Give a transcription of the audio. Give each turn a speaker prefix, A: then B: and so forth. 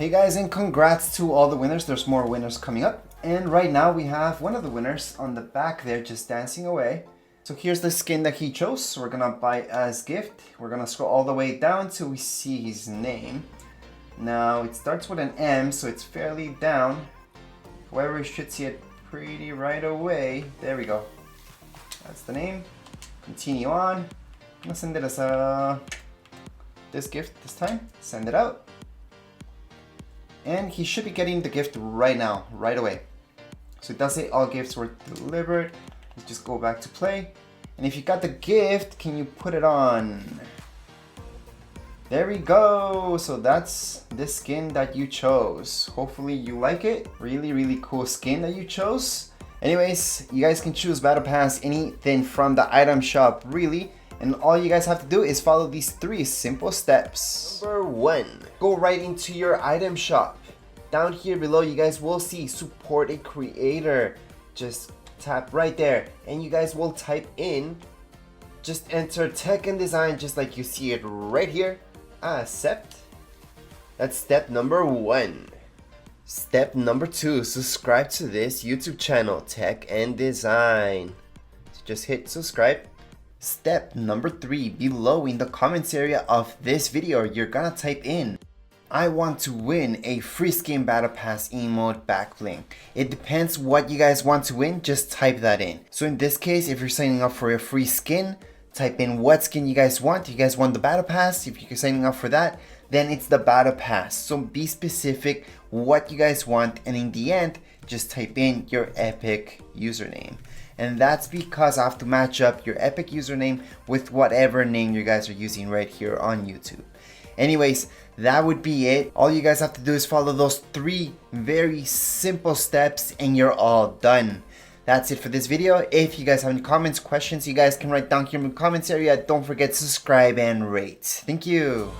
A: Hey guys, and congrats to all the winners. There's more winners coming up. And right now we have one of the winners on the back there just dancing away. So here's the skin that he chose. So we're gonna buy as gift. We're gonna scroll all the way down till we see his name. Now it starts with an M, so it's fairly down. However, you should see it pretty right away. There we go. That's the name. Continue on. I'm gonna send it as this gift this time. Send it out. And he should be getting the gift right now, right away. So it does say all gifts were delivered. Let's just go back to play. And if you got the gift, can you put it on? There we go. So that's the skin that you chose. Hopefully you like it. Really cool skin that you chose. Anyways, you guys can choose Battle Pass, anything from the item shop, really. And all you guys have to do is follow these 3 simple steps. Number 1, go right into your item shop. Down here below, you guys will see support a creator. Just tap right there and you guys will type in, just enter tech and design just like you see it right here. Accept. That's step number 1. Step number 2, subscribe to this YouTube channel, Tech and Design. So just hit subscribe. Step number 3, below in the comments area of this video, you're gonna type in, I want to win a free skin battle pass emote back bling. It depends what you guys want to win, just type that in. So in this case, if you're signing up for a free skin, type in what skin you guys want. You guys want the battle pass. If you're signing up for that, then it's the battle pass. So be specific what you guys want, and in the end, just type in your epic username. And that's because I have to match up your epic username with whatever name you guys are using right here on YouTube. Anyways, that would be it. All you guys have to do is follow those 3 very simple steps and you're all done. That's it for this video. If you guys have any comments, questions, you guys can write down here in the comments area. Don't forget to subscribe and rate. Thank you.